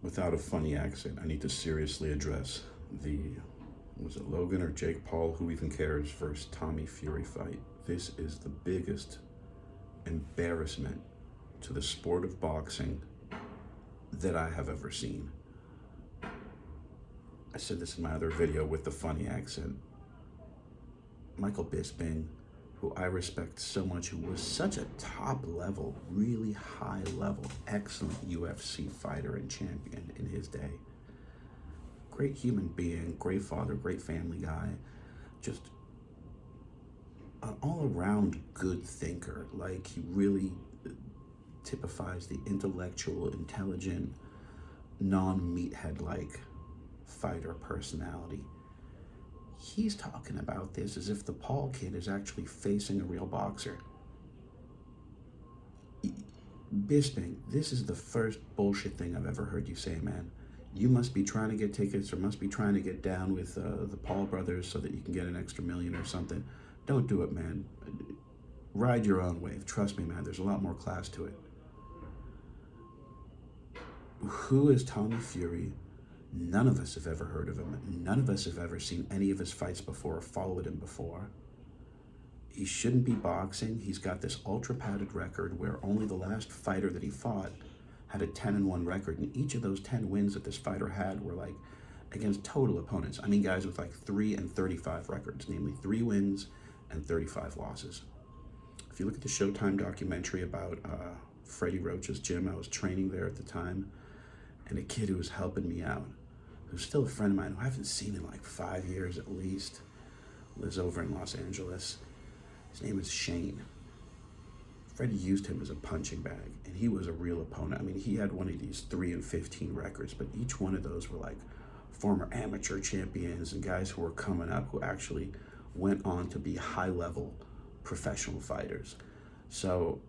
without a funny accent, I need to seriously address the, was it Logan or Jake Paul, who even cares, versus Tommy Fury fight. This is the biggest embarrassment to the sport of boxing that I have ever seen. I said this in my other video with the funny accent. Michael Bisping, who I respect so much, who was such a top level, really high level, excellent UFC fighter and champion in his day. Great human being, great father, great family guy, just an all-around good thinker. Like, he really typifies the intellectual, intelligent, non-meathead-like fighter personality. He's talking about this as if the Paul kid is actually facing a real boxer. Bisping, this is the first bullshit thing I've ever heard you say, man. You must be trying to get tickets or must be trying to get down with the Paul brothers so that you can get an extra million or something. Don't do it, man. Ride your own wave. Trust me, man. There's a lot more class to it. Who is Tommy Fury? None of us have ever heard of him. None of us have ever seen any of his fights before or followed him before. He shouldn't be boxing. He's got this ultra-padded record where only the last fighter that he fought had a 10-1 record, and each of those 10 wins that this fighter had were like against total opponents. I mean, guys with like 3-35 records, namely 3 wins and 35 losses. If you look at the Showtime documentary about Freddie Roach's gym, I was training there at the time, and a kid who was helping me out, who's still a friend of mine, who I haven't seen in like 5 years at least, lives over in Los Angeles. His name is Shane. Freddie used him as a punching bag, and he was a real opponent. I mean, he had one of these 3-15 records, but each one of those were like former amateur champions and guys who were coming up who actually went on to be high-level professional fighters. So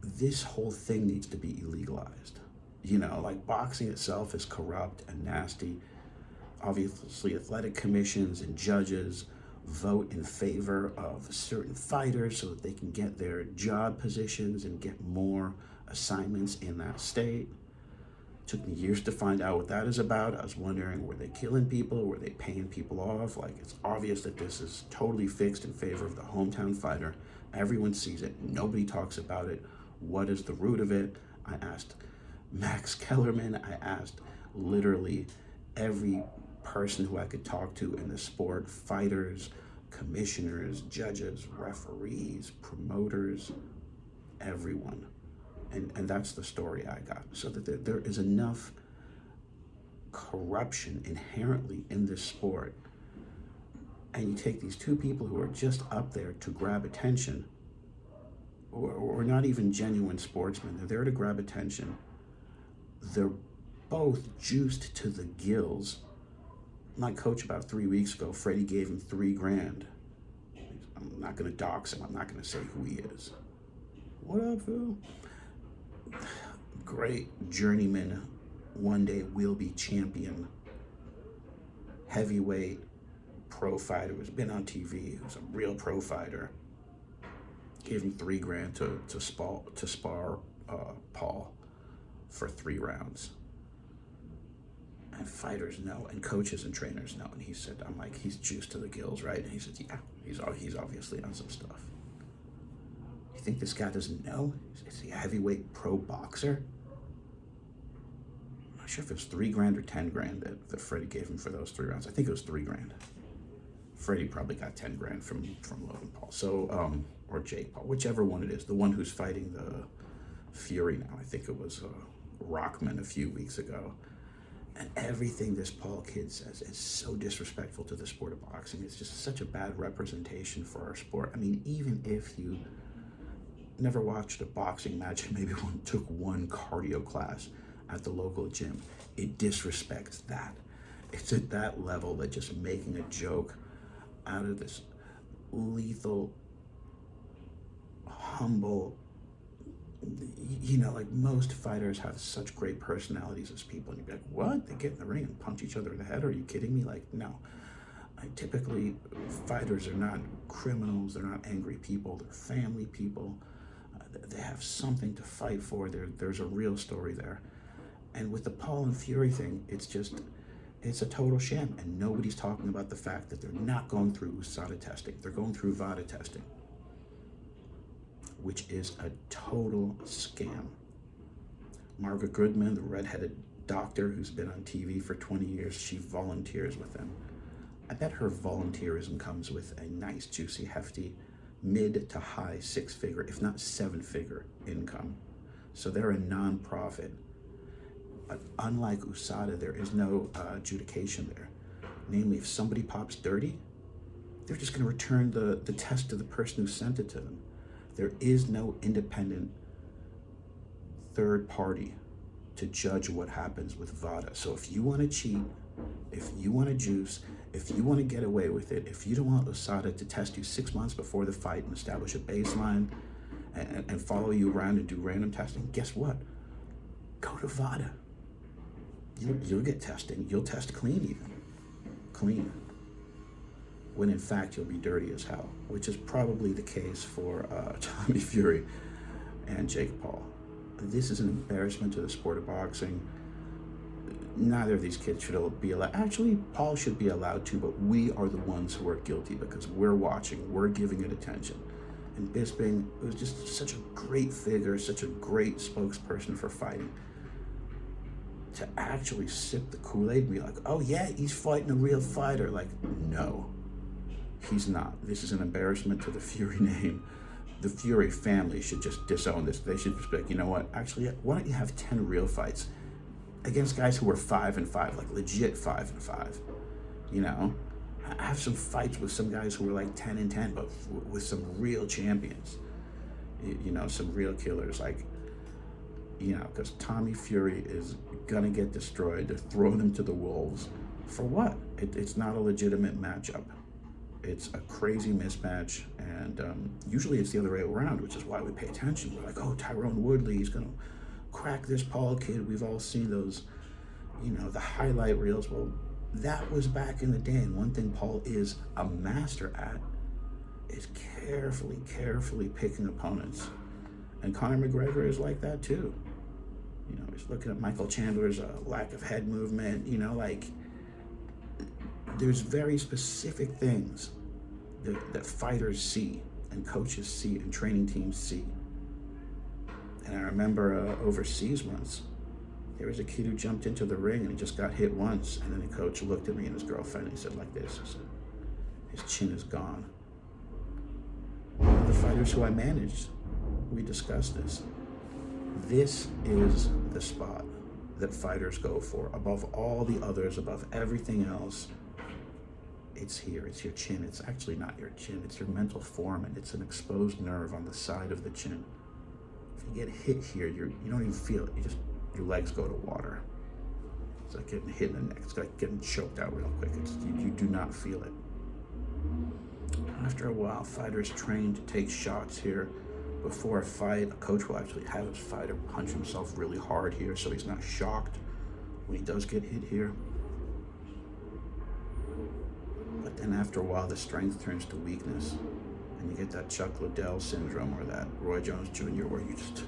this whole thing needs to be illegalized. You know, like, boxing itself is corrupt and nasty. Obviously, athletic commissions and judges vote in favor of certain fighters so that they can get their job positions and get more assignments in that state. Took me years to find out what that is about. I was wondering, were they killing people? Were they paying people off? Like, it's obvious that this is totally fixed in favor of the hometown fighter. Everyone sees it. Nobody talks about it. What is the root of it? I asked Max Kellerman. I asked literally every person who I could talk to in the sport: fighters, commissioners, judges, referees, promoters, everyone. And that's the story I got. So that there is enough corruption inherently in this sport, and you take these two people who are just up there to grab attention, or not even genuine sportsmen. They're there to grab attention. They're both juiced to the gills. My coach about 3 weeks ago, Freddie gave him $3,000. I'm not going to dox him. I'm not going to say who he is. What up, Phil? Great journeyman, one day will be champion, heavyweight pro fighter who's been on TV, who's a real pro fighter. Gave him $3,000 to spar Paul for 3 rounds. And fighters know, and coaches and trainers know. And he said, I'm like, he's juiced to the gills, right? And he said, yeah, he's obviously on some stuff. You think this guy doesn't know? Is he a heavyweight pro boxer? I'm not sure if it was $3,000 or $10,000 that Freddie gave him for those 3 rounds. I think it was $3,000. Freddie probably got $10,000 from Logan Paul. So, or Jake Paul, whichever one it is. The one who's fighting the Fury now. I think it was Rockman a few weeks ago. And everything this Paul kid says is so disrespectful to the sport of boxing. It's just such a bad representation for our sport. I mean, even if you never watched a boxing match and maybe took one cardio class at the local gym, it disrespects that. It's at that level that just making a joke out of this lethal, humble, you know, like, most fighters have such great personalities as people, and you'd be like, what? They get in the ring and punch each other in the head? Are you kidding me? Like, no. Typically, fighters are not criminals. They're not angry people. They're family people. They have something to fight for. There's a real story there. And with the Paul and Fury thing, it's a total sham. And nobody's talking about the fact that they're not going through USADA testing. They're going through VADA testing, which is a total scam. Margaret Goodman, the redheaded doctor who's been on TV for 20 years, she volunteers with them. I bet her volunteerism comes with a nice, juicy, hefty, mid to high 6-figure, if not 7-figure income. So they're a non-profit. But unlike USADA, there is no adjudication there. Namely, if somebody pops dirty, they're just going to return the test to the person who sent it to them. There is no independent third party to judge what happens with VADA. So if you want to cheat, if you want to juice, if you want to get away with it, if you don't want USADA to test you 6 months before the fight and establish a baseline and follow you around and do random testing, guess what? Go to VADA. You'll get testing. You'll test clean even. Clean. When in fact you'll be dirty as hell, which is probably the case for Tommy Fury and Jake Paul. This is an embarrassment to the sport of boxing. Neither of these kids should be allowed. Actually, Paul should be allowed to, but we are the ones who are guilty because we're watching, we're giving it attention. And Bisping was just such a great figure, such a great spokesperson for fighting. To actually sip the Kool-Aid and be like, oh yeah, he's fighting a real fighter. Like, no, he's not. This is an embarrassment to the Fury name. The Fury family should just disown this. They should just be like, you know what? Actually, why don't you have 10 real fights against guys who are 5-5, like legit 5-5? You know, have some fights with some guys who are like 10-10, but with some real champions. You know, some real killers. Like, you know, because Tommy Fury is gonna get destroyed. They're throwing him to the wolves. For what? It's not a legitimate matchup. It's a crazy mismatch, and usually it's the other way around, which is why we pay attention. We're like, oh, Tyrone Woodley, he's gonna crack this Paul kid. We've all seen those, you know, the highlight reels. Well, that was back in the day, and one thing Paul is a master at is carefully picking opponents. And Conor McGregor is like that too. You know, he's looking at Michael Chandler's lack of head movement, you know, like, there's very specific things that fighters see and coaches see and training teams see. And I remember overseas once, there was a kid who jumped into the ring and he just got hit once, and then the coach looked at me and his girlfriend and he said like this, he said, his chin is gone. One of the fighters who I managed, we discussed this. This is the spot that fighters go for, above all the others, above everything else. It's here, it's your chin. It's actually not your chin, it's your mental form, and it's an exposed nerve on the side of the chin. If you get hit here, you don't even feel it. Your legs go to water. It's like getting hit in the neck. It's like getting choked out real quick. You do not feel it. After a while, fighters train to take shots here. Before a fight, a coach will actually have his fighter punch himself really hard here so he's not shocked when he does get hit here. But then after a while, the strength turns to weakness, and you get that Chuck Liddell syndrome or that Roy Jones Jr. where you just,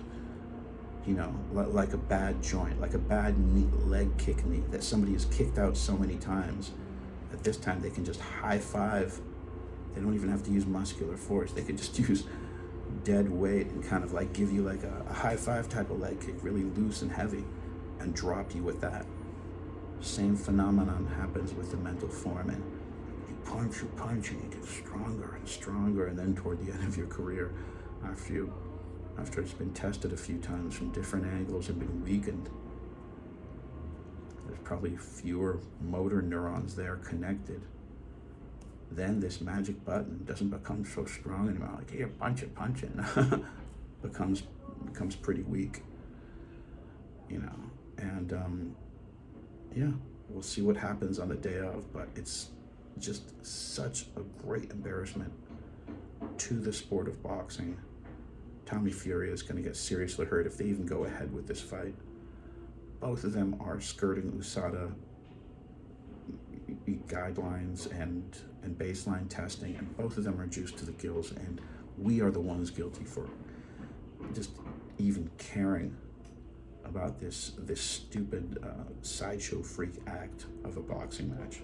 you know, like a bad joint, like a bad leg kick knee that somebody has kicked out so many times that this time they can just high five. They don't even have to use muscular force. They can just use dead weight and kind of like give you like a high five type of leg kick, really loose and heavy, and drop you with that. Same phenomenon happens with the mental form, and you punch, and you get stronger and stronger, and then toward the end of your career, after it's been tested a few times from different angles and been weakened, there's probably fewer motor neurons there connected. Then this magic button doesn't become so strong anymore. Like, here, punch it, becomes pretty weak, you know. And yeah, we'll see what happens on the day of, but it's just such a great embarrassment to the sport of boxing. Tommy Fury is going to get seriously hurt if they even go ahead with this fight. Both of them are skirting USADA guidelines and baseline testing, and both of them are juiced to the gills, and we are the ones guilty for just even caring about this stupid sideshow freak act of a boxing match.